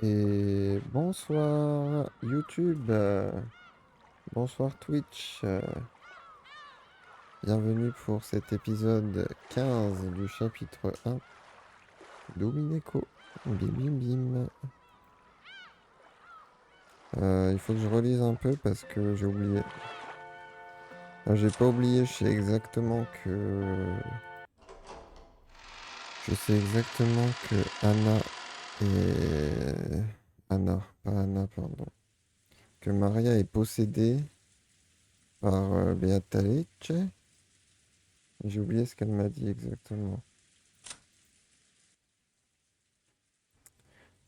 Et bonsoir YouTube, bonsoir Twitch, bienvenue pour cet épisode 15 du chapitre 1 d'Umineko. Bim bim bim. Il faut que je relise un peu parce que j'ai oublié. J'ai pas oublié, Je sais exactement que Anna et... Anna, pas Anna, pardon. Que Maria est possédée par Beatrice. J'ai oublié ce qu'elle m'a dit exactement.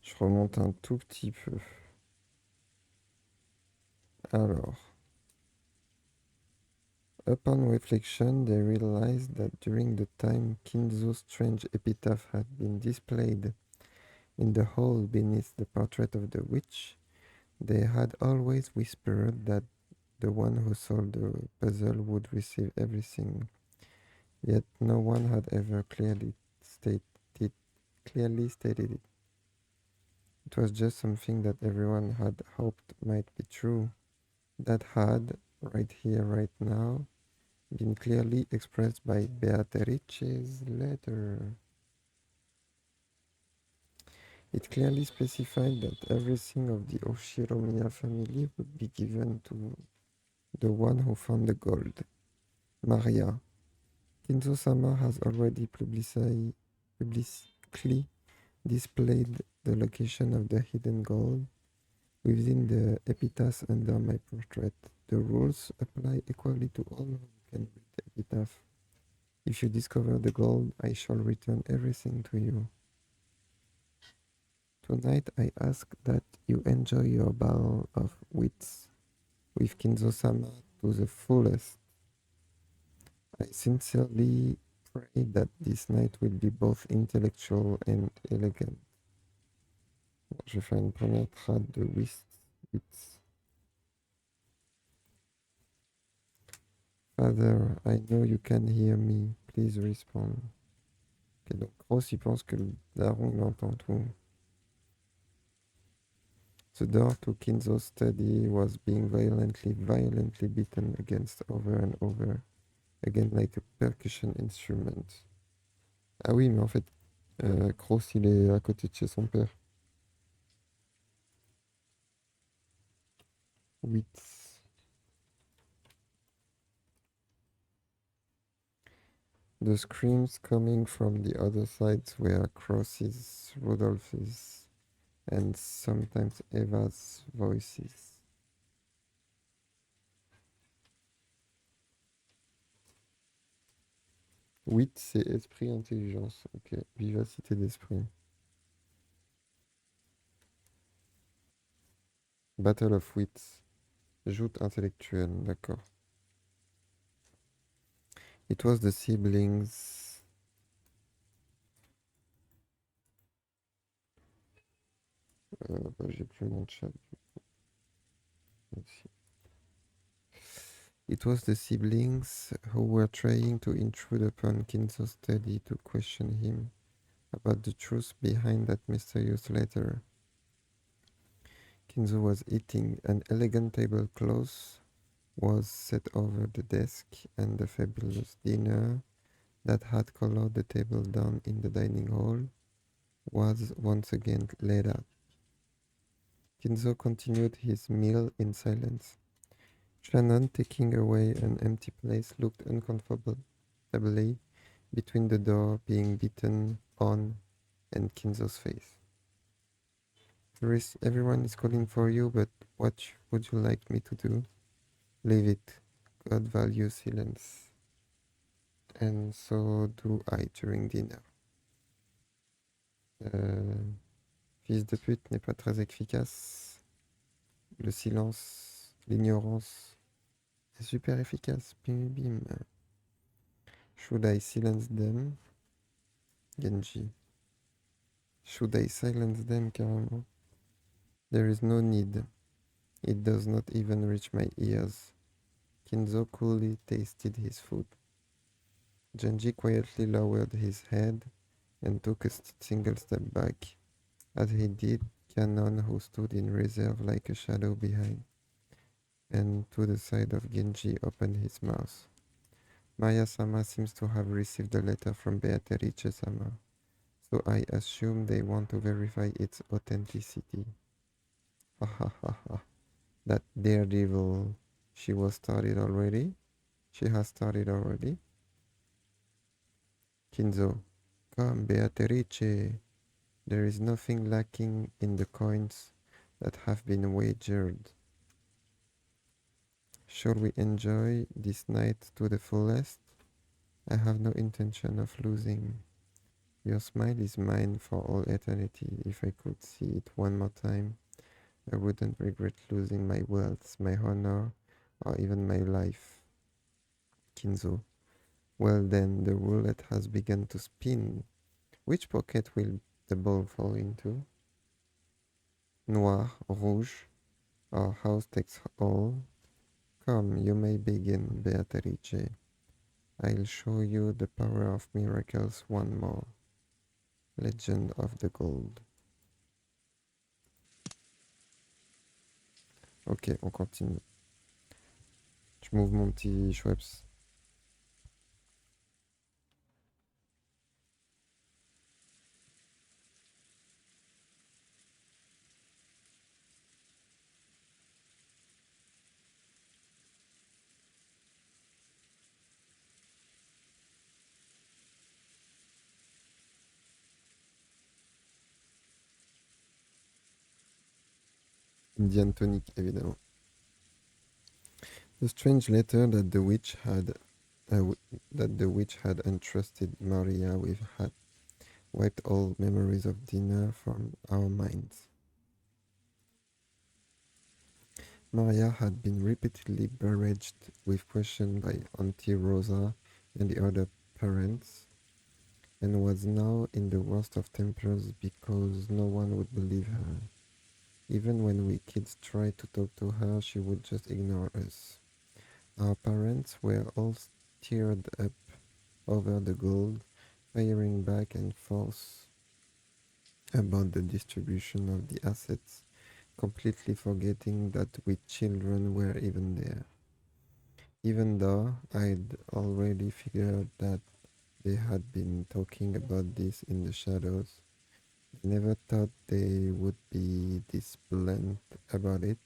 Je remonte un tout petit peu. Alors, upon reflection, they realized that during the time Kinzo's strange epitaph had been displayed in the hall beneath the portrait of the witch, they had always whispered that the one who solved the puzzle would receive everything. Yet no one had ever clearly stated it. It was just something that everyone had hoped might be true. That had, right here, right now, been clearly expressed by Beatrice's letter. It clearly specified that everything of the Oshiromiya family would be given to the one who found the gold, Maria. Kinzo-sama has already publicly displayed the location of the hidden gold within the epitaph under my portrait. The rules apply equally to all who can read the epitaph. If you discover the gold, I shall return everything to you. Tonight I ask that you enjoy your ball of wits with Kinzo-sama to the fullest. I sincerely pray that this night will be both intellectual and elegant. Bon, je vais faire une première trad de wits. Father, I know you can hear me. Please respond. Ok, donc Ross, il pense que le daron, il entend tout. The door to Kinzo's study was being violently beaten against over and over again like a percussion instrument. Ah oui, mais en fait, Cross, il est à côté de chez son père. Wits. The screams coming from the other sides were Cross's, Rudolph's, and sometimes Eva's voices. Wit, c'est esprit, intelligence. Ok, vivacité d'esprit. Battle of Wits. Joute intellectuelle, d'accord. It was the siblings. J'ai plus mon chat. Ici. It was the siblings who were trying to intrude upon Kinzo's study to question him about the truth behind that mysterious letter. Kinzo was eating. An elegant tablecloth was set over the desk, and the fabulous dinner that had colored the table down in the dining hall was once again laid out. Kinzo continued his meal in silence. Shannon, taking away an empty place, looked uncomfortably between the door being beaten on and Kinzo's face. Everyone is calling for you, but what would you like me to do? Leave it. God values silence. And so do I during dinner. Fils de pute n'est pas très efficace. Le silence, l'ignorance est super efficace. Bim bim. Should I silence them? Genji. Should I silence them carrément? There is no need. It does not even reach my ears. Kinzo coolly tasted his food. Genji quietly lowered his head and took a single step back. As he did, Canon, who stood in reserve like a shadow behind, and to the side of Genji opened his mouth. Maya-sama seems to have received a letter from Beatrice-sama, so I assume they want to verify its authenticity. Ha ha ha ha. That daredevil, she was started already? She has started already? Kinzo, come, Beatrice. There is nothing lacking in the coins that have been wagered. Shall we enjoy this night to the fullest? I have no intention of losing. Your smile is mine for all eternity. If I could see it one more time, I wouldn't regret losing my wealth, my honor, or even my life. Kinzo. Well then, the roulette has begun to spin. Which pocket will the ball fall into? Noir, rouge, our house takes all. Come, you may begin, Beatrice. I'll show you the power of miracles one more. Legend of the Gold. Ok, on continue. Je m'ouvre mon petit Schweppes. Indian tonic, évidemment. The strange letter that the witch had entrusted Maria with had wiped all memories of dinner from our minds. Maria had been repeatedly barraged with questions by Auntie Rosa and the other parents, and was now in the worst of tempers because no one would believe her. Even when we kids tried to talk to her, she would just ignore us. Our parents were all stirred up over the gold, firing back and forth about the distribution of the assets, completely forgetting that we children were even there. Even though I'd already figured that they had been talking about this in the shadows, I never thought they would be this blunt about it,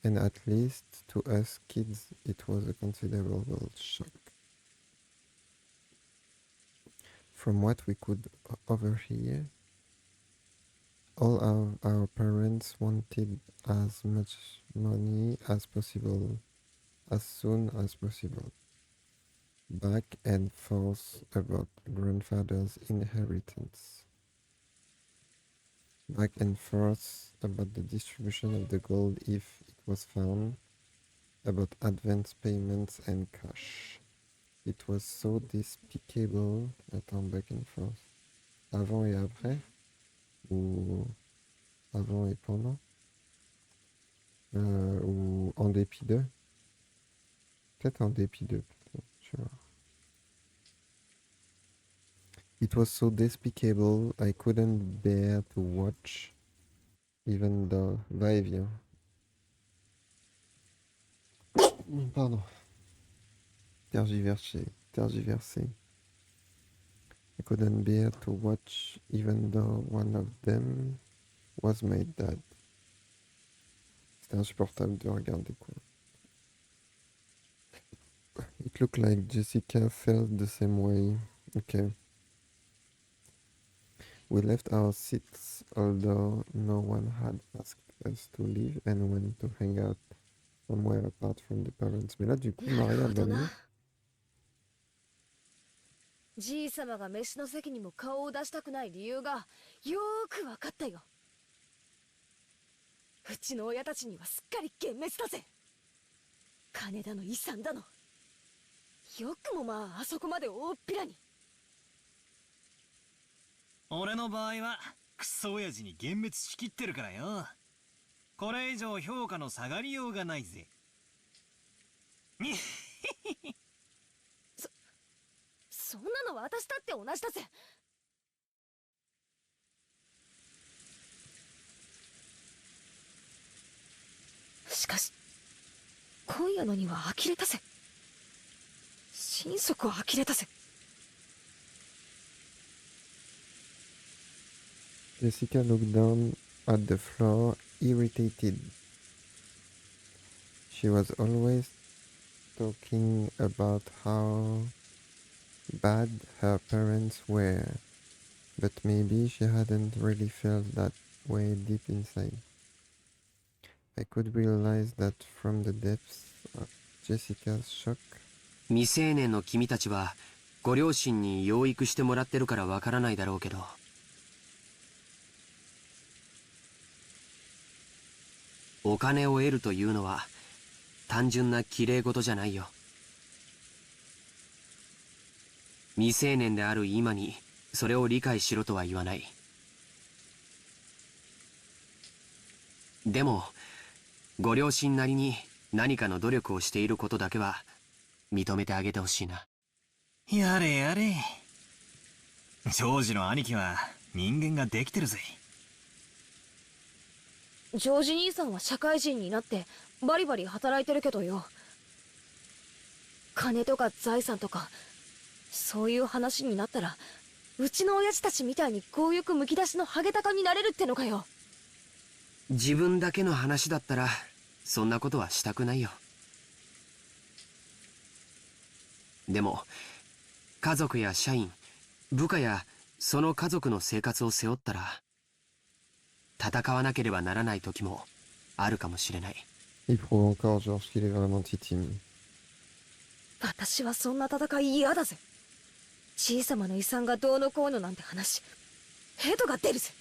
and at least to us kids it was a considerable shock. From what we could overhear, all of our parents wanted as much money as possible, as soon as possible. Back and forth about grandfather's inheritance. Back and forth about the distribution of the gold if it was found, about advance payments and cash. It was so despicable. Attends, back and forth. Avant et après? Ou avant et pendant? Ou en dépit d'eux? Peut-être en dépit d'eux. Tu vois. It was so despicable, I couldn't bear to watch, even though... Va-et-vient. Pardon. Tergiversé. I couldn't bear to watch, even though one of them was my dad. C'était insupportable de regarder, quoi. It looked like Jessica felt the same way. Okay. We left our seats, although no one had asked us to leave, and went to hang out somewhere apart from the parents. Mais là, du coup, Maria va mieux. じいさまが飯の席にも顔を出したくない理由がよーく分かったよ。うちの親たちにはすっかり幻滅だぜ。金だの遺産だの。よくもまああそこまで大っぴらに。俺の場合はクソ親父に幻滅しきってるからよ。これ以上評価の下がりようがないぜ。にそんなの私だって同じだぜ。しかし今夜のには呆れたぜ。心底呆れたぜ。Jessica looked down at the floor, irritated. She was always talking about how bad her parents were, but maybe she hadn't really felt that way deep inside. I could realize that from the depths of Jessica's shock. 未成年の君たちはご両親に養育してもらってるからわからないだろうけど、お金を得るというのは単純な綺麗事じゃないよ。未成年である今にそれを理解しろとは言わない。でもご両親なりに何かの努力をしていることだけは認めてあげてほしいな。やれやれ。ジョージの兄貴は人間ができてるぜ。ジョージ兄さんは社会人になってバリバリ働いてるけどよ。金とか財産とかそういう話になったら、うちの親父たちみたいに強欲むき出しのハゲタカになれるってのかよ。自分だけの話だったらそんなことはしたくないよ。でも家族や社員、部下やその家族の生活を背負ったら戦わなければならない時もあるかもしれない。Il prouve encore, George, qu'il est vraiment titime. 私はそんな戦い嫌だぜ。小さまの遺産がどうのこうのなんて話、ヘドが出るぜ。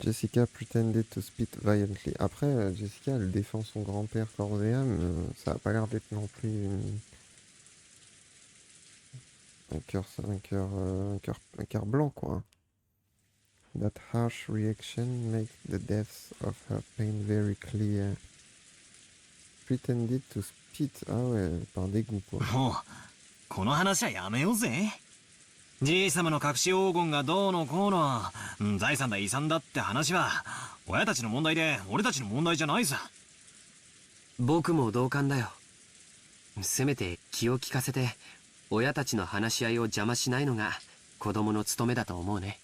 Jessica pretended to spit violently. Après, Jessica, elle défend son grand-père corps et âme. Ça a pas l'air d'être non plus un cœur blanc, quoi. That harsh reaction makes the depths of her pain very clear. Pretended to spit. Ah ouais, par dégoût, quoi. もうこの話はやめようぜ。じいさまの隠し黄金がどうのこうの、財産だ遺産だって話は親たちの問題で俺たちの問題じゃないさ。僕も同感だよ。せめて気を利かせて親たちの話し合いを邪魔しないのが子供の務めだと思うね。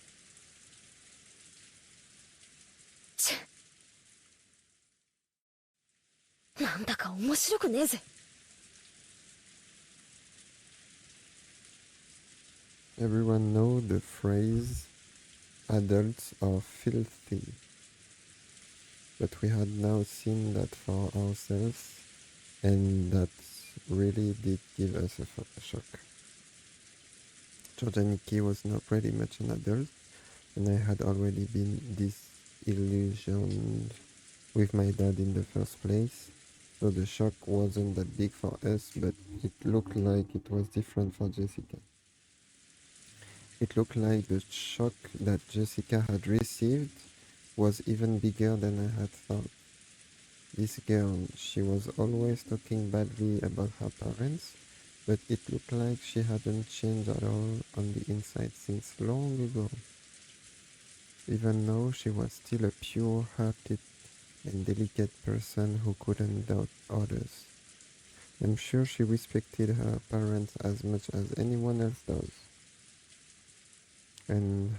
なんだか面白くねえぜ。Everyone know the phrase adults are filthy. But we had now seen that for ourselves, and that really did give us a shock. George Nikki was now pretty much an adult, and I had already been disillusioned with my dad in the first place. So the shock wasn't that big for us, but it looked like it was different for Jessica. It looked like the shock that Jessica had received was even bigger than I had thought. This girl, she was always talking badly about her parents, but it looked like she hadn't changed at all on the inside since long ago. Even though she was still a pure-hearted and delicate person who couldn't doubt others. I'm sure she respected her parents as much as anyone else does. And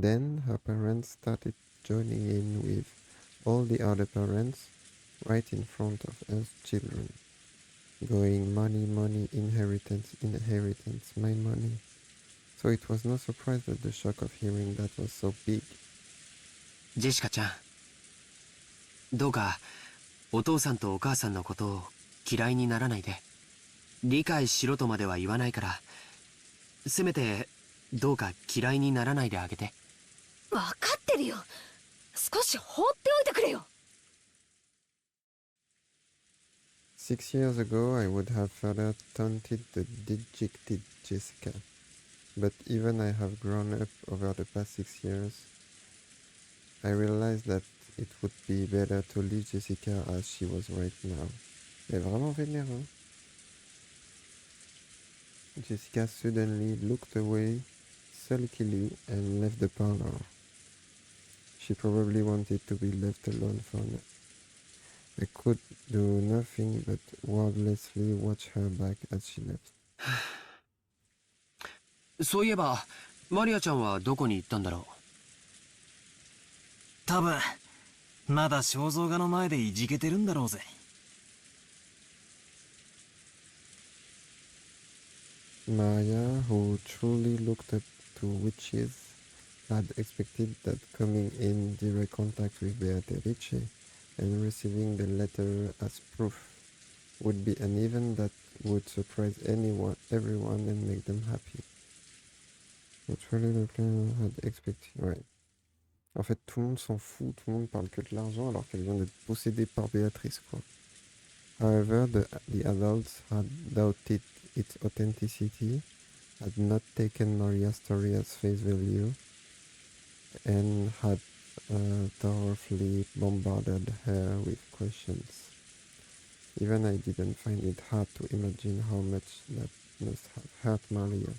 then her parents started joining in with all the other parents right in front of us children, going money, money, inheritance, inheritance, my money. So it was no surprise that the shock of hearing that was so big. ジェシカちゃん、どうかお父さんとお母さんのことを嫌いにならないで。理解しろとまでは言わないから、せめてどうか嫌いにならないであげて。分かってるよ。少し放っておいてくれよ。6 years ago, I would have further taunted the dejected Jessica. But even I have grown up over the past 6 years, I realized that it would be better to leave Jessica as she was right now. Elle est vraiment vénère, hein? Jessica suddenly looked away, sulkily and left the parlor. She probably wanted to be left alone for now. I could do nothing but wordlessly watch her back as she left. そういえばマリアちゃんはどこに行ったんだろ多分まだ肖像画の前でいじけてるんだろうぜ。Maria, who truly looked up to witches, had expected that coming in direct contact with Beatrice and receiving the letter as proof would be an event that would surprise everyone and make them happy. But truly the plan had expected, ouais. En fait, tout le monde s'en fout, tout le monde parle que de l'argent alors qu'elle vient d'être possédée par Béatrice, quoi. However, the adults had doubted its authenticity, had not taken Maria's story as face value, and had thoroughly bombarded her with questions. Even I didn't find it hard to imagine how much that must have hurt Maria.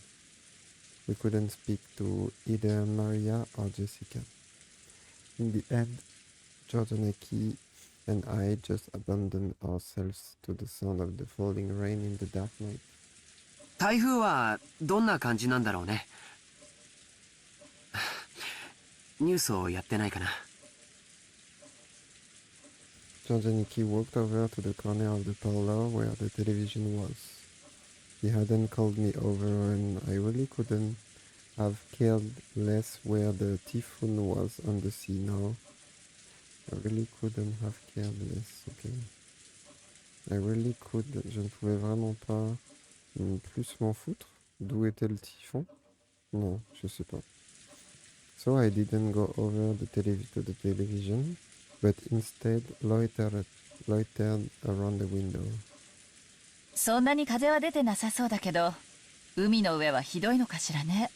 We couldn't speak to either Maria or Jessica. In the end, George and Aki and I just abandoned ourselves to the sound of the falling rain in the dark night. う。台風はどんな感じなんだろうね。ニュースをやってないかな。George and Nikki walked over to the corner of the parlor where the television was. He hadn't called me over and I really couldn't have cared less where the typhoon was on the sea now. I really couldn't have cared less, okay. I really could, je ne pouvais vraiment pas plus m'en foutre. D'où était le typhon? Non, je sais pas. So I didn't go over to the television, but instead loitered around the window. そんなに風は出てなさそうだけど、海の上はひどいのかしらね。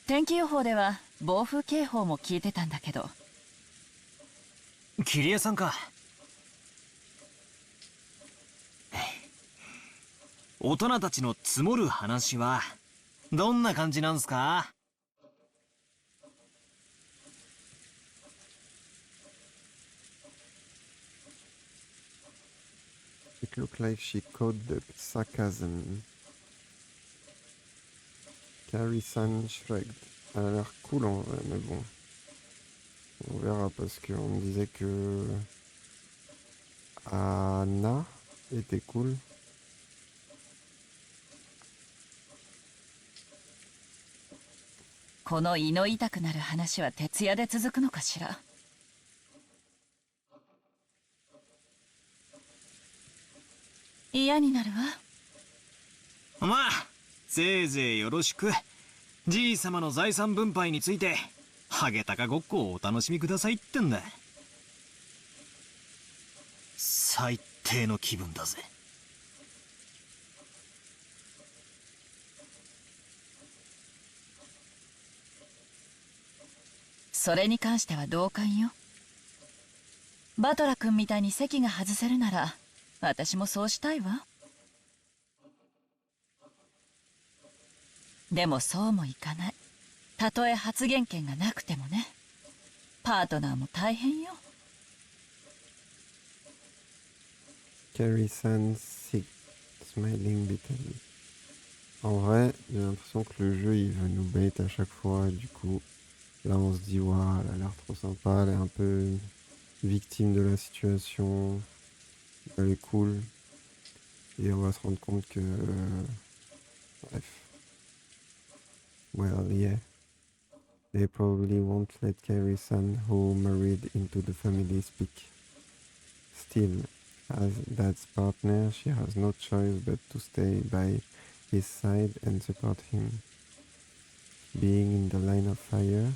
天気予報では暴風警報も聞いてたんだけど。桐江さんか。大人たちの積もる話はどんな感じなんすか？ It looked like she caught the sarcasm. Carrie-san shrugged. Elle a l'air cool en vrai, mais bon. On verra parce qu'on me disait que Anna était cool. « この胃の痛くなる話は徹夜で続くのかしら。嫌になるわ。まあせいぜいよろしく。じいさまの財産分配についてハゲタカごっこをお楽しみくださいってんだ。最低の気分だぜ。それに関しては同感よ。バトラ君みたいに席が外せるなら私もそうしたいわ。でもそうもいかない。たとえ発言権がなくてもね。パートナーも大変よ。Carrie-san sick, smiling bitterly. En vrai, j'ai l'impression que le jeu il veut nous bait à chaque fois et du coup là on se dit waouh, elle a l'air trop sympa, elle est un peu victime de la situation, elle est cool et on va se rendre compte que bref. Well, yeah. They probably won't let Carrie-san, who married into the family, speak. Still, as Dad's partner, she has no choice but to stay by his side and support him. Being in the line of fire,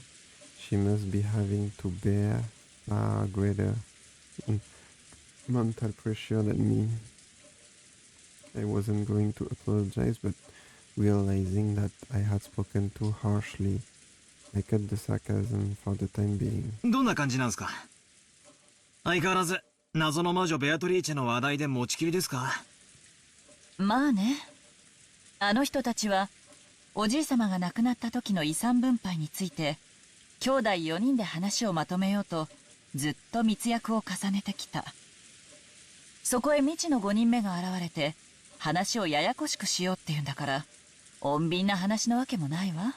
she must be having to bear far greater mental pressure than me. I wasn't going to apologize, but realizing that I had spoken too harshly, I cut the sarcasm for the time being. どんな感じなんすか？相変わらず謎の魔女ベアトリーチェの話題で持ちきりですか？まあね。あの人たちはおじい様が亡くなった時の遺産分配について兄弟4人で話をまとめようとずっと密約を重ねてきた。そこへ未知の5人目が現れて話をややこしくしようっていうんだから、穏便な話のわけもないわ。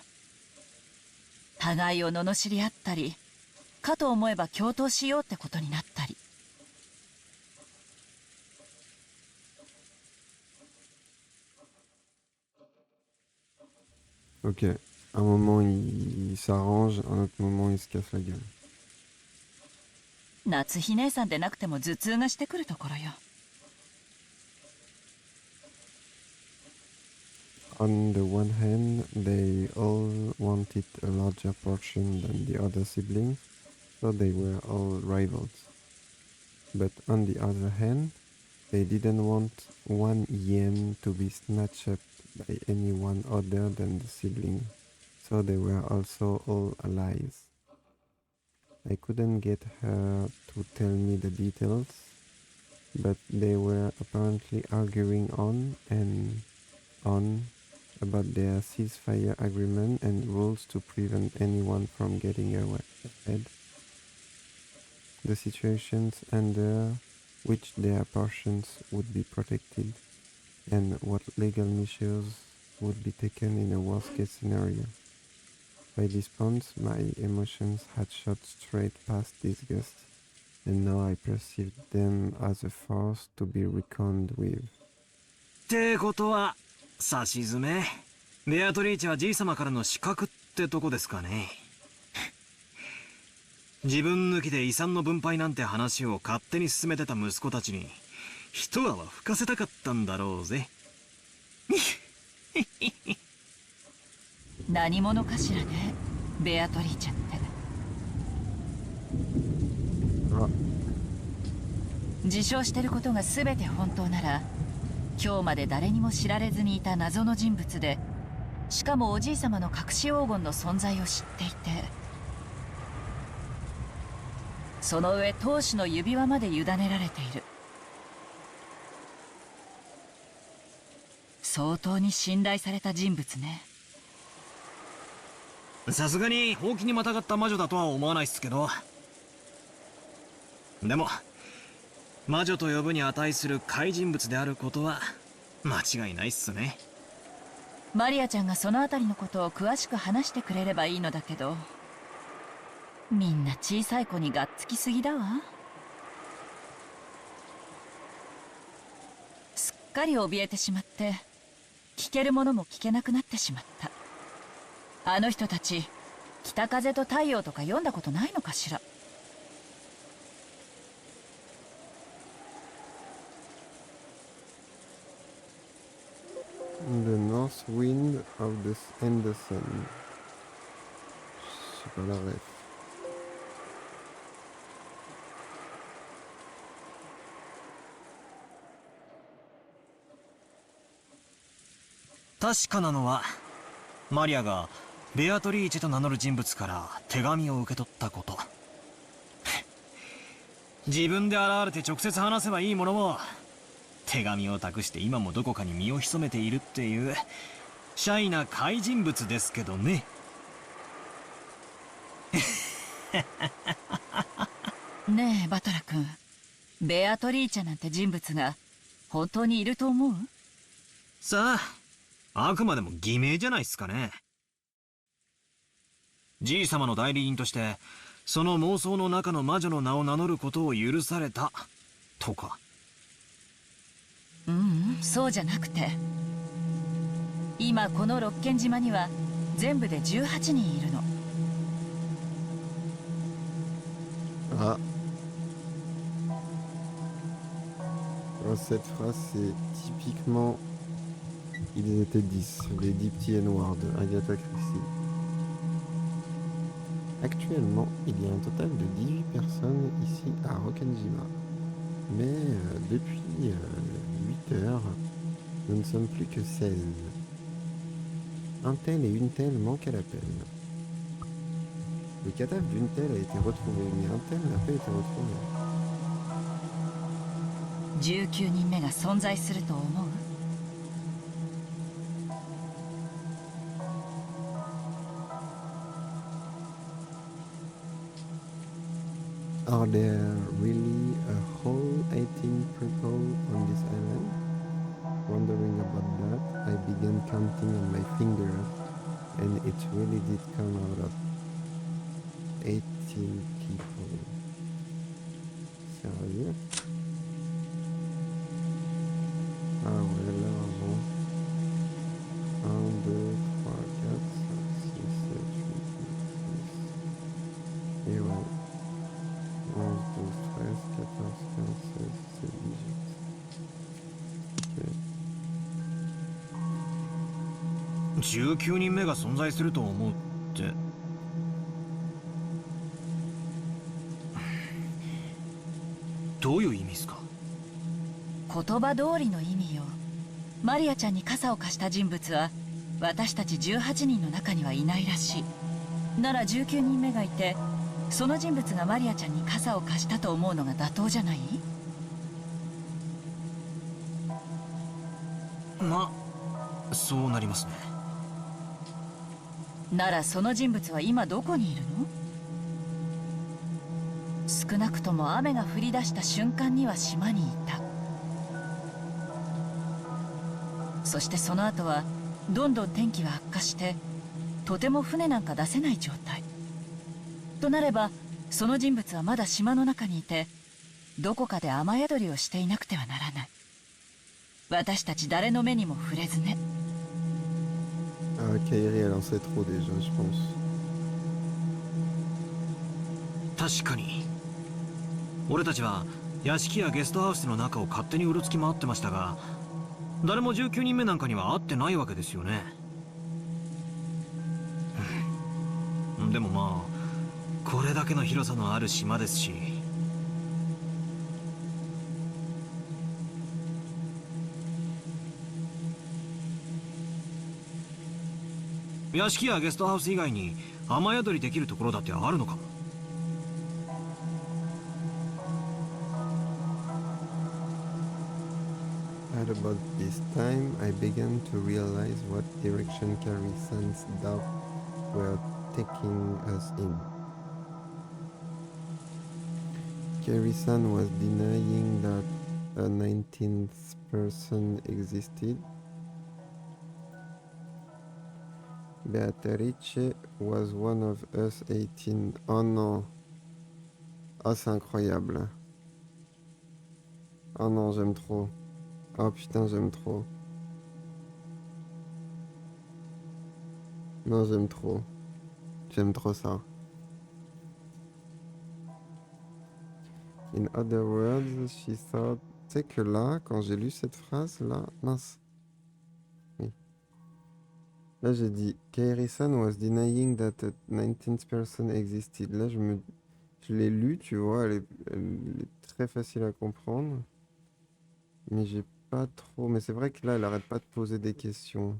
互いを罵り合ったり、かと思えば共闘しようってことになったり。Ok, un moment il s'arrange, un autre moment il se casse la gueule. 夏日姉さんでなくても頭痛がしてくるところよ。On the one hand, they all wanted a larger portion than the other siblings, so they were all rivals. But on the other hand, they didn't want one yen to be snatched up by anyone other than the sibling, so they were also all allies. I couldn't get her to tell me the details, but they were apparently arguing on and on about their ceasefire agreement and rules to prevent anyone from getting ahead. The situations under which their portions would be protected, and what legal measures would be taken in a worst-case scenario. By this point, my emotions had shot straight past disgust, and now I perceived them as a force to be reckoned with. ってことは、さしずめ、ベアトリーチェはじい様からの資格ってとこですかね。自分抜きで遺産の分配なんて話を勝手に進めてた息子たちに一泡吹かせたかったんだろうぜ。何者かしらね、ベアトリーチェって。自称してることが全て本当なら、今日まで誰にも知られずにいた謎の人物で、しかもおじい様の隠し黄金の存在を知っていて、その上当主の指輪まで委ねられている。相当に信頼された人物ね。さすがにほうきにまたがった魔女だとは思わないっすけど、でも魔女と呼ぶに値する怪人物であることは間違いないっすね。マリアちゃんがそのあたりのことを詳しく話してくれればいいのだけど、みんな小さい子にがっつきすぎだわ。すっかり怯えてしまって、聞けるものも聞けなくなってしまった。あの人たち、北風と太陽とか読んだことないのかしら。The north wind of the and the sun. Je sais pas la ref. 確かなのはマリアがベアトリーチェと名乗る人物から手紙を受け取ったこと。自分で現れて直接話せばいいものも、手紙を託して今もどこかに身を潜めているっていうシャイな怪人物ですけどね。ねえバトラ君、ベアトリーチェなんて人物が本当にいると思う？さあ、あくまでも偽名じゃないっすかね。じい様の代理人としてその妄想の中の魔女の名を名乗ることを許されたとか。そうじゃなくて、今この六軒島には全部で18人いるの。Ah. Alors, cette phrase, c'est typiquement Ils étaient 10, les 10 petits et noirs de Agatha Christie. Actuellement, il y a un total de 18 personnes ici à Rokkenjima. Mais depuis 8 heures, nous ne sommes plus que 16. Un tel et une telle manquent à l'appel. Le cadavre d'une telle a été retrouvé, mais un tel n'a pas été retrouvé. 19人目が存在すると思う？ Are there really a whole 18 people on this island? Wondering about that, I began counting on my fingers, and it really did come out of 18 people. Sérieux? Ah ouais, largement. 1, 2, 3, 4, 5, 6, 7, 8, 9, 10. Et ouais. 11, 12, 13, 14, 15, 16, 17, 18. Ok. 19人目が存在すると思うって。どういう意味ですか？言葉通りの意味よ。マリアちゃんに傘を貸した人物は私たち18人の中にはいないらしい。なら19人目がいて、その人物がマリアちゃんに傘を貸したと思うのが妥当じゃない？まあそうなりますね。ならその人物は今どこにいるの？少なくとも雨が降り出した瞬間には島にいた。そしてその後はどんどん天気は悪化して、とても船なんか出せない状態となれば、その人物はまだ島の中にいて、どこかで雨宿りをしていなくてはならない。私たち誰の目にも触れずね。Ah, Kairi, elle en sait trop déjà, je pense. 確かに俺たちは屋敷やゲストハウスの中を勝手にうろつき回ってましたが、誰も19人目なんかには会ってないわけですよね。でもまあこれだけの広さのある島ですし、屋敷やゲストハウス以外に雨宿りできるところだってあるのかも。At about this time, I began to realize what direction Carrie-san's doubts were taking us in. Carrie-san was denying that a 19th person existed. Beatrice was one of us 18. Oh non. Oh, c'est incroyable. Oh non, j'aime trop. Oh putain, j'aime trop. Non, j'aime trop. J'aime trop ça. In other words, she thought... Tu sais que là, quand j'ai lu cette phrase-là... Mince. Oui. Là, j'ai dit... Kairi-san was denying that a 19th person existed. Là, je l'ai lu, tu vois, elle est très facile à comprendre. Mais j'ai pas trop... Mais c'est vrai que là, elle arrête pas de poser des questions.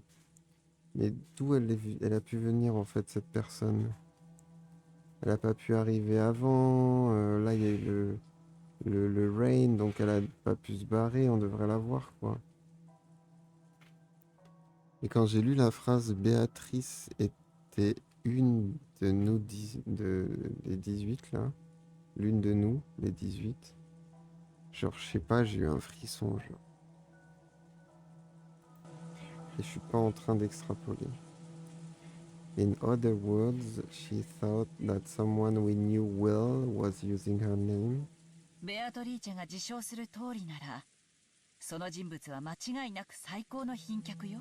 Mais d'où elle a pu venir, en fait, cette personne? Elle a pas pu arriver avant. Là, il y a eu le rain, donc elle a pas pu se barrer. On devrait la voir, quoi. Et quand j'ai lu la phrase Béatrice était une de nous, des 18 là, l'une de nous, les 18, genre je sais pas, j'ai eu un frisson, genre. Et je suis pas en train d'extrapoler. In other words, she thought that someone we knew well was using her name. ベアトリーチェが自称する通りなら、その人物は間違いなく最高の賓客よ。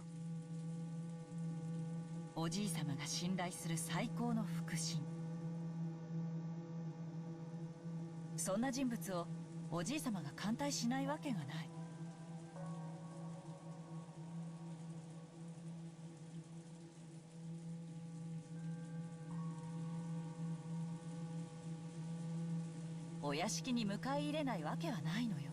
おじいさまが信頼する最高の腹心。そんな人物をおじいさまが歓待しないわけがない。お屋敷に迎え入れないわけはないのよ。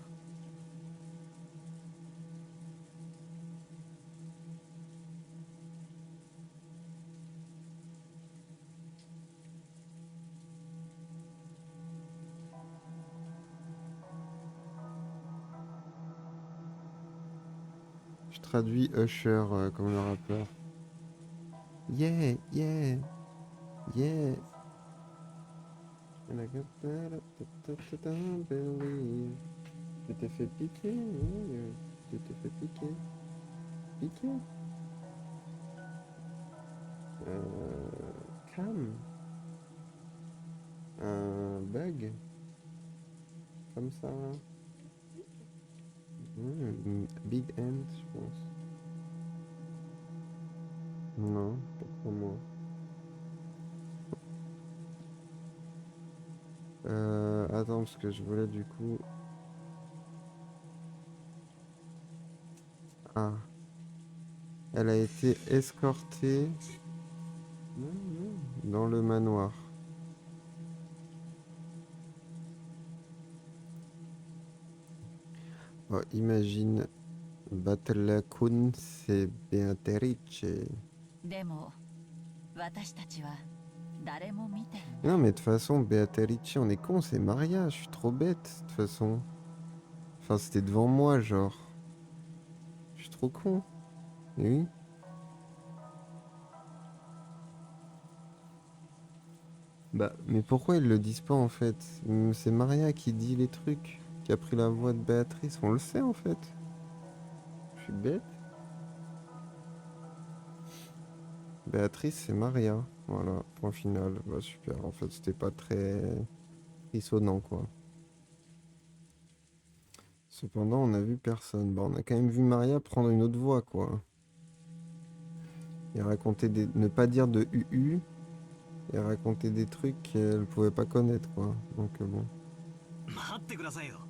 Je traduis Usher comme le rappeur. Yeah, yeah, yeah. And I got that, don't believe. Tu t'es fait piquer, oui, tu t'es fait piquer. Piquer Cam. Un bug. Comme ça. Big End, je pense. Non, pas pour moi. Attends, parce que je voulais du coup... Ah. Elle a été escortée dans le manoir. Oh, imagine, Battle-kun, c'est Beatrice. でも私たちは誰も見ていない。 Non, mais de toute façon, Beatrice, on est con, c'est Maria. Je suis trop bête, de toute façon. Enfin, c'était devant moi, genre. Je suis trop con. Mais oui. Bah, mais pourquoi ils le disent pas en fait? C'est Maria qui dit les trucs, qui a pris la voix de Béatrice. On le sait en fait. Je suis bête. Béatrice, c'est Maria. Voilà, point final. Bah, super. En fait, c'était pas très frissonnant quoi. Cependant, on a vu personne. Bah, on a quand même vu Maria prendre une autre voix quoi. Et raconter des. Ne pas dire de UU. Et raconter des trucs qu'elle pouvait pas connaître quoi. Donc bon. 待ってくださいよ。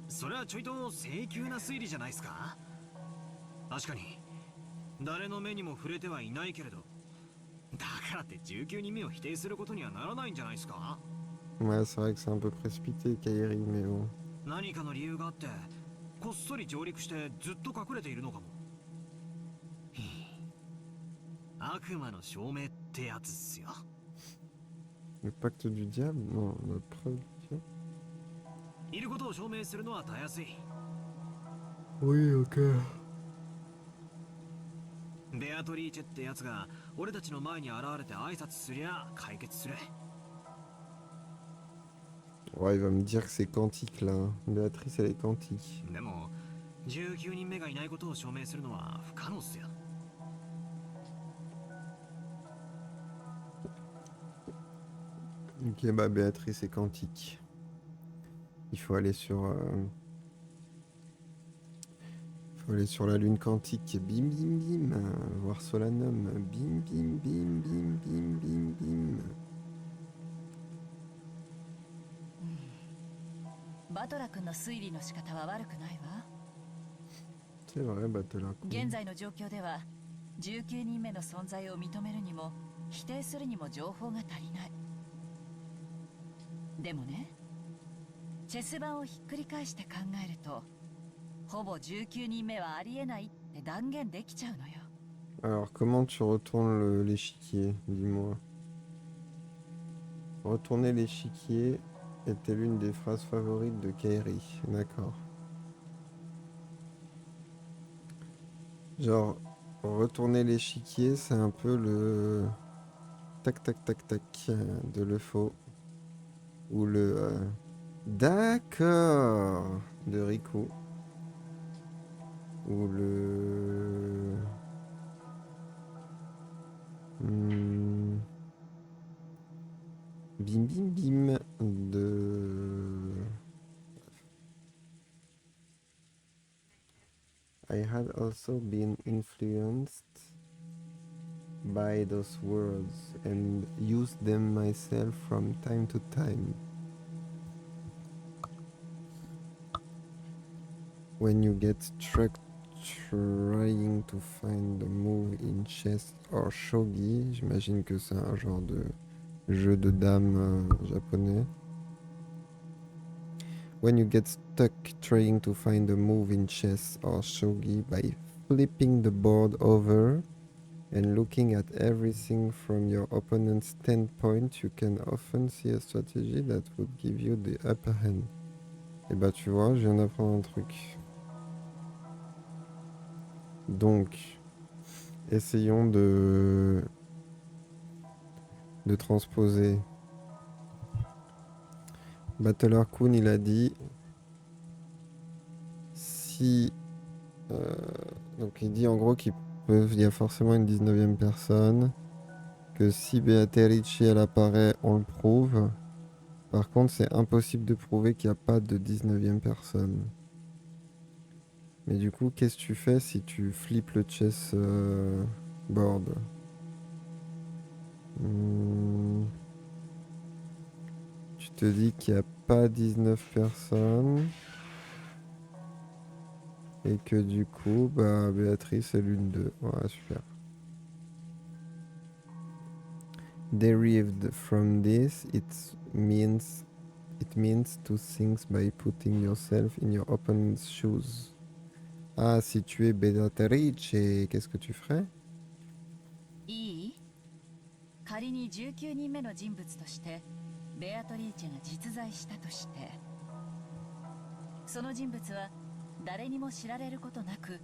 それはちょいと請求な推理じゃないですか。確かに誰の目にも触れてはいないけれど、だからって19人目を否定することにはならないんじゃないですか。 Ouais, c'est vrai que c'est un peu précipité, Kairi, mais bon. 何かの理由があってこっそり上陸してずっと隠れているのかも。悪魔の証明ってやつっすよ。 Le pacte du diable? Non, la preuve du diable. いることを証明するのはたやすい。 Oui, ok. ベアトリーチェってやつが俺たちの前に現れて挨拶すりゃ解決する。 Ouais, il va me dire que c'est quantique là. Béatrice, elle est quantique. でも19人目がいないことを証明するのは不可能っすよ。 Ok, bah Béatrice est quantique. Il faut aller sur... faut aller sur la lune quantique. Bim, bim, bim. Voir Solanum. Bim, bim, bim, bim, bim, bim, bim. バトラ君の推理の仕方は悪くないわ。 C'est vrai, Battle. 現在の状況では19人目の存在を認めるにも否定するにも情報が足りない。でもね、チェス盤をひっくり返して考えるとほぼ19人目はありえないって断言できちゃうのよ。 Alors, comment tu retournes l'échiquier? Dis-moi. Retourner l'échiquier était l'une des phrases favorites de Kairi. D'accord. Genre, retourner l'échiquier, c'est un peu le tac tac tac tac de le faux. Ou le d'accord de Riku. Ou le bim bim bim de I had also been influenced by those words and used them myself from time to time. When you get struck trying to find a move in chess or shogi, j'imagine que c'est un genre de jeu de dames japonais. When you get stuck trying to find a move in chess or shogi by flipping the board over and looking at everything from your opponent's standpoint, you can often see a strategy that would give you the upper hand. Et bah tu vois, je viens d'apprendre un truc. Donc, essayons de transposer Battler Kun, il a dit si. Donc il dit en gros qu'il y a forcément une 19e personne. Que si Beatrice elle apparaît, on le prouve. Par contre, c'est impossible de prouver qu'il n'y a pas de 19e personne. Mais du coup, qu'est-ce que tu fais si tu flippes le chess board? Hmm, Tu te dis qu'il n'y a pas 19 personnes. Et que du coup, bah, Béatrice est l'une d'eux. Voilà, super. Derived from this, it means to think by putting yourself in your opponent's shoes. Ah, si tu es Beatrice, qu'est-ce que tu ferais? いい？仮に19人目の人物としてベアトリーチェが実在したとして、その人物は誰にも知られることなく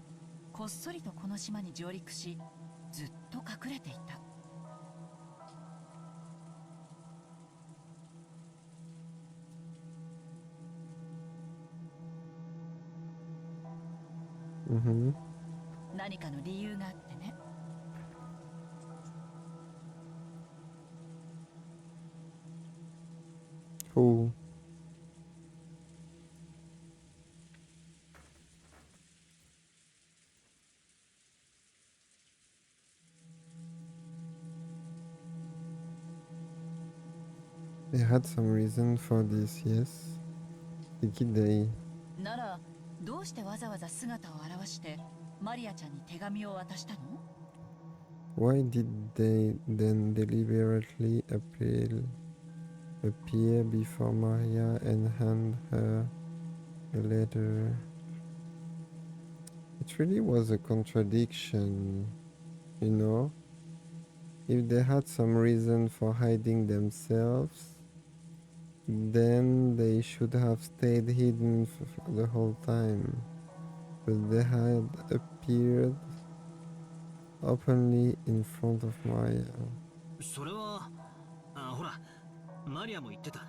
こっそりとこの島に上陸し、ずっと隠れていた。Mhm. 何かの理由があってね。Oh. They had some reason for this, yes. Did they? ならどうしてわざわざ姿を現してマリアちゃんに手紙を渡したの？ Why did they then deliberately appear before Maria and hand her the letter? It really was a contradiction, you know? If they had some reason for hiding themselves, then they should have stayed hidden for the whole time. But they had appeared openly in front of Maria. それはほらマリアも言ってた。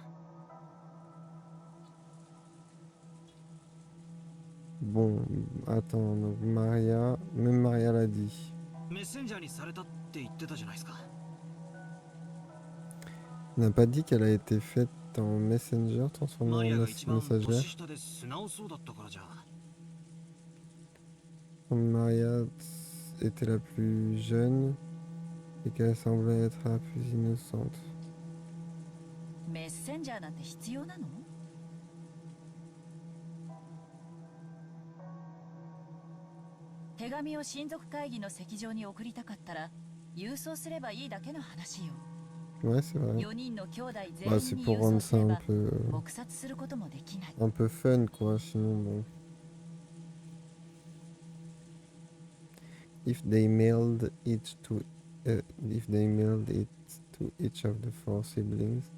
Bon, attends, donc Maria, même Maria l'a dit. メッセンジャーにされたって言ってたじゃないですか。 Elle n'a pas dit qu'elle a été faite en Messenger, マ transformée リア en が一番 messagère. 年下で素直そうだったからじゃ。 Comme Maria était la plus jeune et qu'elle semblait être la plus innocente. メッセンジャーなんて必要なの？手紙を親族会議の席上に送りたかったら郵送すればいいだけの話よ。 Ouais, c'est vrai. 4人の兄弟全 Bah, 員 c'est に pour 郵 rendre 送す ça れ un ば peu, 撲殺することもできない。 un peu fun, quoi. Sinon, bon. If they mailed it to each of the 4 siblings,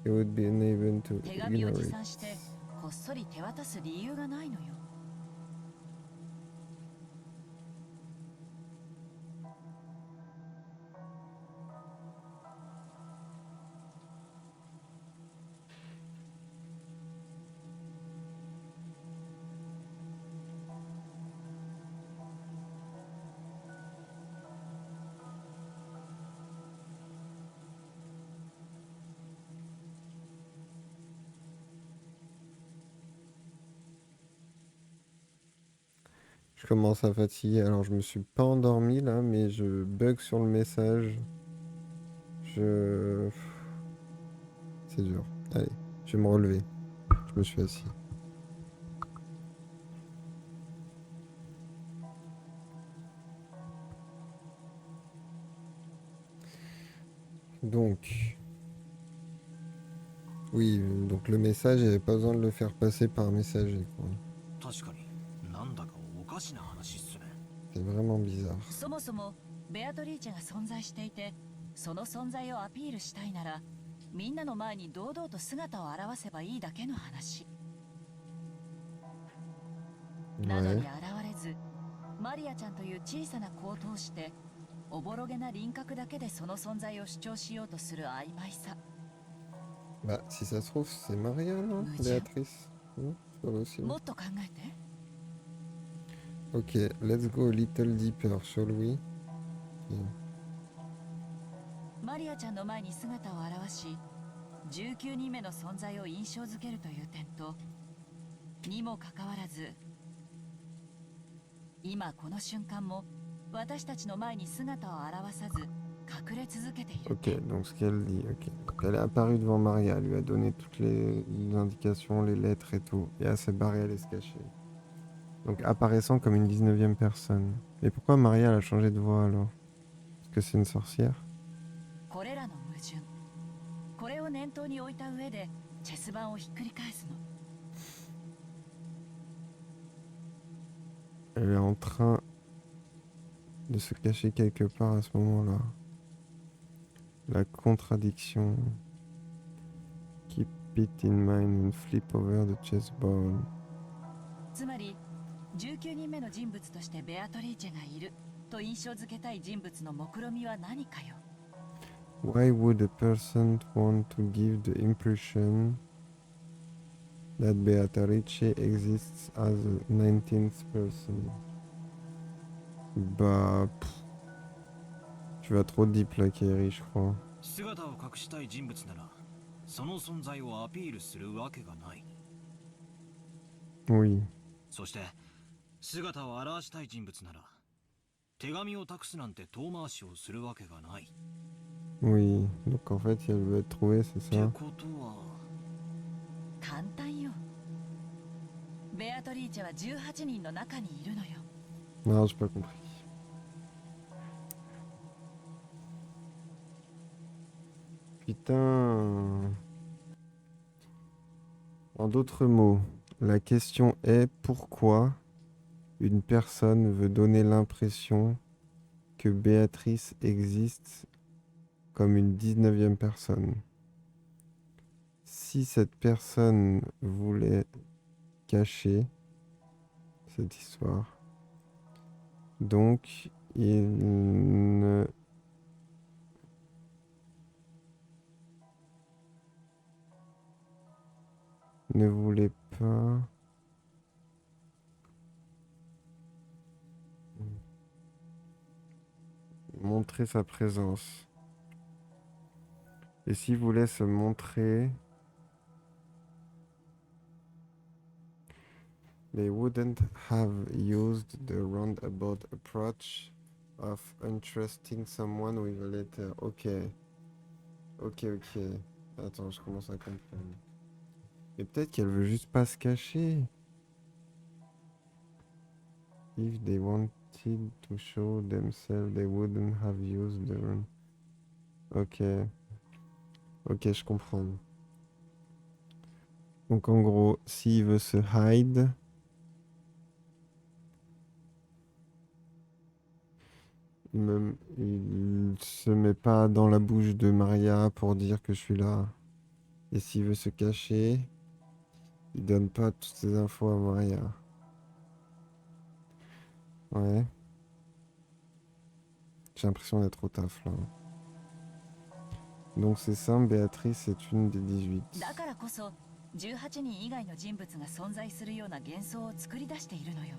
they would be unable to 手紙を ignore 持 it. 参してこっそり手渡す理由がないのよ。 Je commence à fatiguer. Alors, je me suis pas endormi là, mais je bug sur le message. Je. C'est dur. Allez, je vais me relever. Je me suis assis. Donc. Oui, donc le message, il n'y avait pas besoin de le faire passer par messager, quoi. 確かになんだかおかしな話っすね。 C'est vraiment bizarre. そもそもベアトリーチェが存在していて、その存在をアピールしたいならみんなの前に堂々と姿を現せばいいだけの話。なのに Ouais. 現れず、マリアちゃんという小さな子を通しておぼろげな輪郭だけでその存在を主張しようとする曖昧さ。Bah, si ça se trouve, c'est Maria, non? Béatrice? Non, c'est pas possible. もっと考えて。 Ok, let's go a little deeper, shall we? Ok. マリアちゃんの前に姿を現し、19人目の存在を印象づけるという点と、にもかかわらず今この瞬間も私たちの前に姿を現さず隠れ続けている。 Ok, donc ce qu'elle dit, ok. Donc elle est apparue devant Maria, elle lui a donné toutes les indications, les lettres et tout. Et elle s'est barrée, elle est se cacher. Donc apparaissant comme une 19e personne. Mais pourquoi Maria elle a changé de voix alors? Parce que c'est une sorcière? これらの矛盾、これを念頭に置いた上でチェス盤をひっくり返すの。 Elle est en train de se cacher quelque part à ce moment-là. La contradiction. Keep it in mind and flip over the chessboard. つまり19人目の人物としてベアトリーチェがいると印象づけたい人物の目論見は何かよ。 Why would a person want to give the impression that Beatrice exists as a 19th person? Bah... tu vas trop deep là, Kairi, je crois. 姿を隠したい人物ならその存在をアピールするわけがない。 Oui. そして姿を現したい人物なら手紙を託すなんて遠回しをするわけがない。 Oui. Donc en fait, si elle veut être trouvée, c'est って ça? ことは簡単よ。ベアトリーチェは18人の中にいるのよ。 Non, j'ai pas compris. Putain. En d'autres mots, la question est pourquoi une personne veut donner l'impression que Béatrice existe comme une 19e personne. Si cette personne voulait cacher cette histoire, donc il ne voulait pas montrer sa présence. Et s'il voulait se montrer, they wouldn't have used the roundabout approach of entrusting someone with a letter. Ok. Ok. Attends, je commence à comprendre. Mais peut-être qu'elle veut juste pas se cacher. If they wanted to show themselves, they wouldn't have used the run. Ok. Ok, je comprends. Donc en gros, s'il veut se hide, il se met pas dans la bouche de Maria pour dire que je suis là. Et s'il veut se cacher, il donne pas toutes ces infos à Maria. Ouais. J'ai l'impression d'être au taf là. Donc c'est simple, Béatrice est une des 18. だからこそ18人以外の人物が存在するような幻想を作り出しているのよ。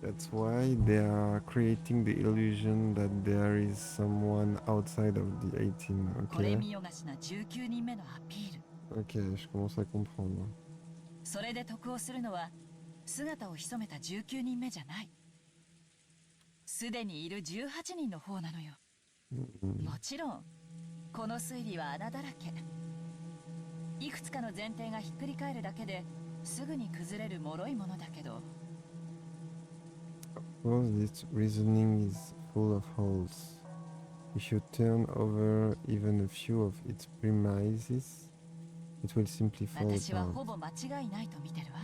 That's why they are creating the illusion that there is someone outside of the 18. これ Ok. 見よがしな19人目のアピール。 Ok, je commence à comprendre. それで得をするのは姿を潜めた19人目じゃない。すでにいる18人の方なのよ。 もちろんこの推理は穴だらけ。いくつかの前提がひっくり返るだけですぐに崩れる脆いものだけど。 Well, this reasoning is full of holes. If you turn over even a few of its premises, it will simply fall 私は apart. ほぼ間違いないと見てるわ。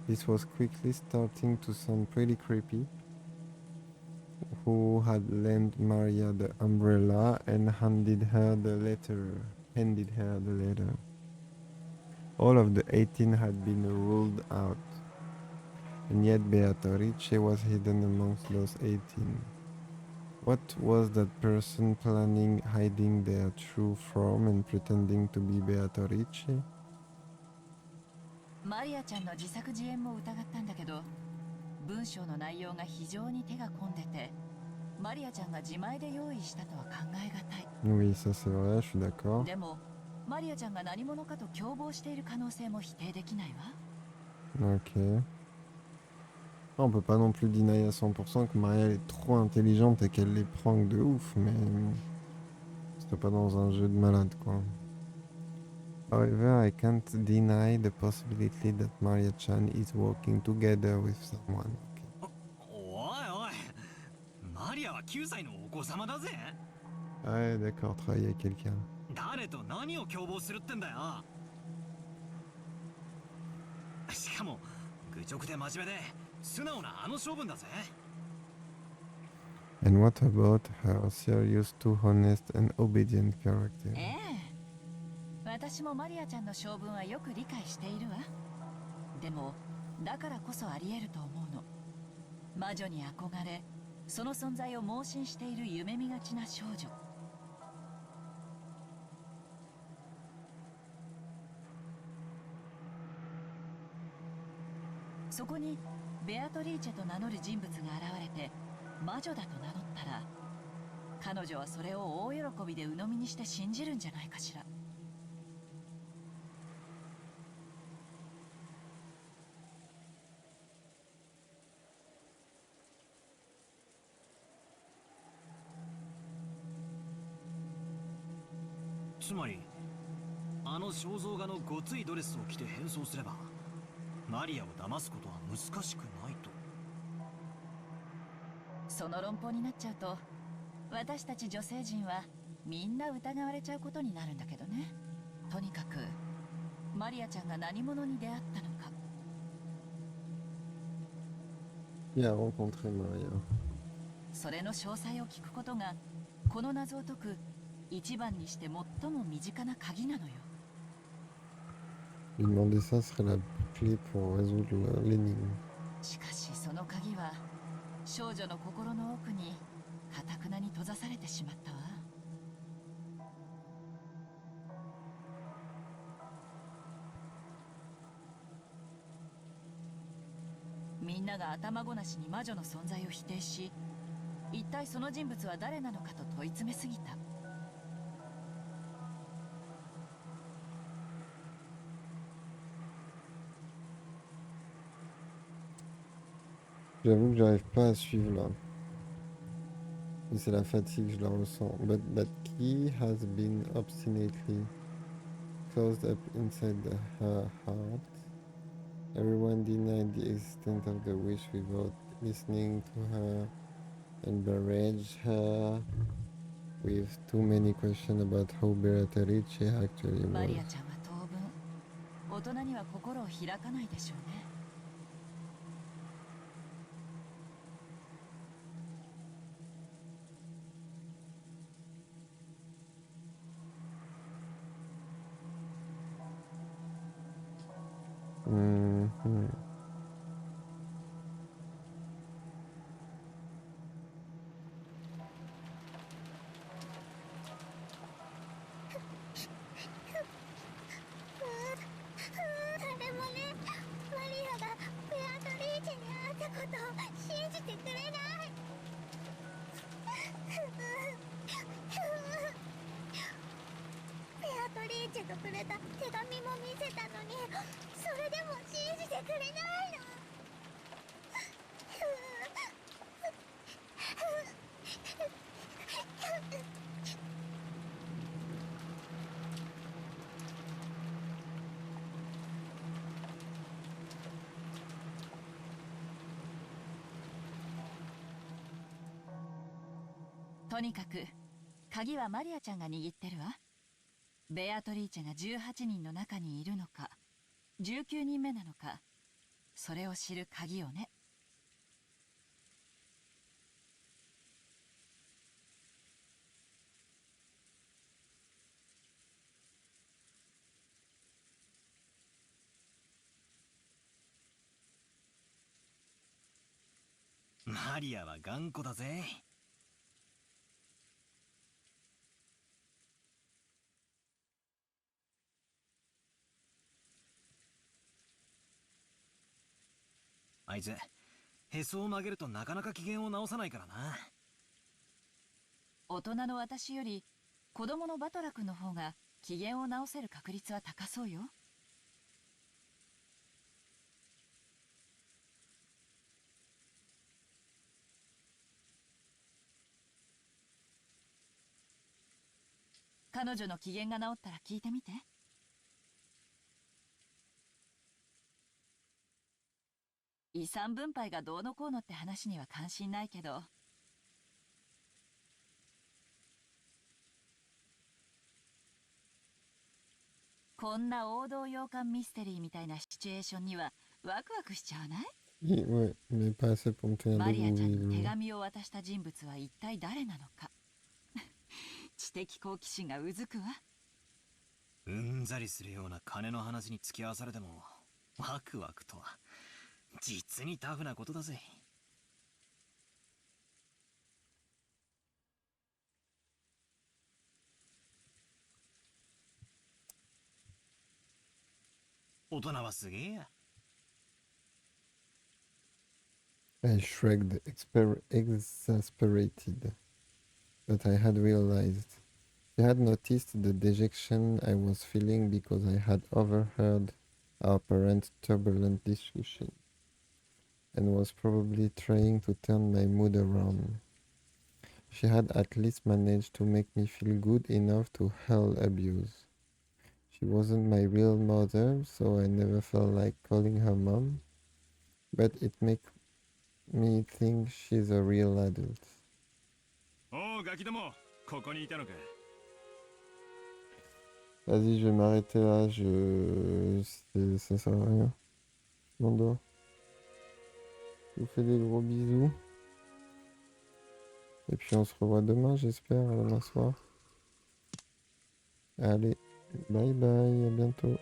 This was quickly starting to sound pretty creepy. Who had lent Maria the umbrella and handed her the letter. All of the 18 had been ruled out, and yet Beatrice was hidden amongst those 18. What was that person planning, hiding their true form and pretending to be Beatrice? マリアちゃんの自作自演も疑ったんだけど、文章の内容が非常に手が込んでて、マリアちゃんが自前で用意したとは考えがたい。 Oui, ça c'est vrai, je suis d'accord. でもマリアちゃんが何者かと共謀している可能性も否定できないわ。 Ok. On peut pas non plus deny à 100% que Maria elle est trop intelligente et qu'elle les prank de ouf, mais c'était pas dans un jeu de malade quoi. However, I can't deny the possibility that Maria-chan is working together with someone. Okay. おいおい、マリアは9歳のお子様だぜ。 Ouais, d'accord, travailler avec quelqu'un. 誰と何を共謀するってんだよ。しかも愚直で真面目で素直なあの性分だぜ。 And what about her serious, too honest and obedient character? ええ、私もマリアちゃんの性分はよく理解しているわ。でもだからこそありえると思うの。魔女に憧れ、その存在を盲信している夢見がちな少女。そこにベアトリーチェと名乗る人物が現れて魔女だと名乗ったら、彼女はそれを大喜びで鵜呑みにして信じるんじゃないかしら。つまりあの肖像画のごついドレスを着て変装すればマリアを騙すことは難しくないと。その論法になっちゃうと、私たち女性陣はみんな疑われちゃうことになるんだけどね。とにかくマリアちゃんが何者に出会ったのか。Il a rencontré Maria. それの詳細を聞くことがこの謎を解く一番にして最も身近な鍵なのよ。 Lui demander ça serait la clé pour résoudre l'énigme. しかしその鍵は少女の心の奥に堅くなに閉ざされてしまったわ。みんなが頭ごなしに魔女の存在を否定し、一体その人物は誰なのかと問い詰めすぎた。 J'avoue que j'arrive pas à suivre là. Et c'est la fatigue, je la ressens. But that key has been obstinately closed up inside her heart. Everyone denied the existence of the wish without listening to her and barraged her with too many questions about how Beatrice actually マ was. リアちゃんは当分大人には心を開かないでしょうね。 Mhm. 誰もね、マリアがベアトリーチェに会ったことを信じてくれない。ベアトリーチェとくれた手紙も見せたのに、それでも信じてくれないの。とにかく鍵はマリアちゃんが握ってるわ。ベアトリーチェが18人の中にいるのか19人目なのか、それを知る鍵をね。マリアは頑固だぜ。あいつへそを曲げるとなかなか機嫌を直さないからな。大人の私より子供のバトラ君の方が機嫌を直せる確率は高そうよ。彼女の機嫌が直ったら聞いてみて。遺産分配がどうのこうのって話には関心ないけど、こんな王道洋館ミステリーみたいなシチュエーションにはワクワクしちゃわない？ Ouais, mais pas assez pour me tenir マリア debout, ちゃんに手 visiblement. 紙を渡した人物は一体誰なのか。知的好奇心がうずくわ。うんざりするような金の話に付き合わされてもワクワクとは実にタフなことだぜ。大人はすげえや。I shrugged, exasperated, but I had realized. She had noticed the dejection I was feeling because I had overheard our parents' turbulent discussion and was probably trying to turn my mood around. She had at least managed to make me feel good enough to hurl abuse. She wasn't my real mother, so I never felt like calling her mom, but it makes me think she's a real adult. おうガキども、ここにいたのか。Vas-y, je vais m'arrêter là, ça sert à rien. Mon doigt. Je vous fais des gros bisous. Et puis on se revoit demain, j'espère, demain soir. Allez, bye bye, à bientôt.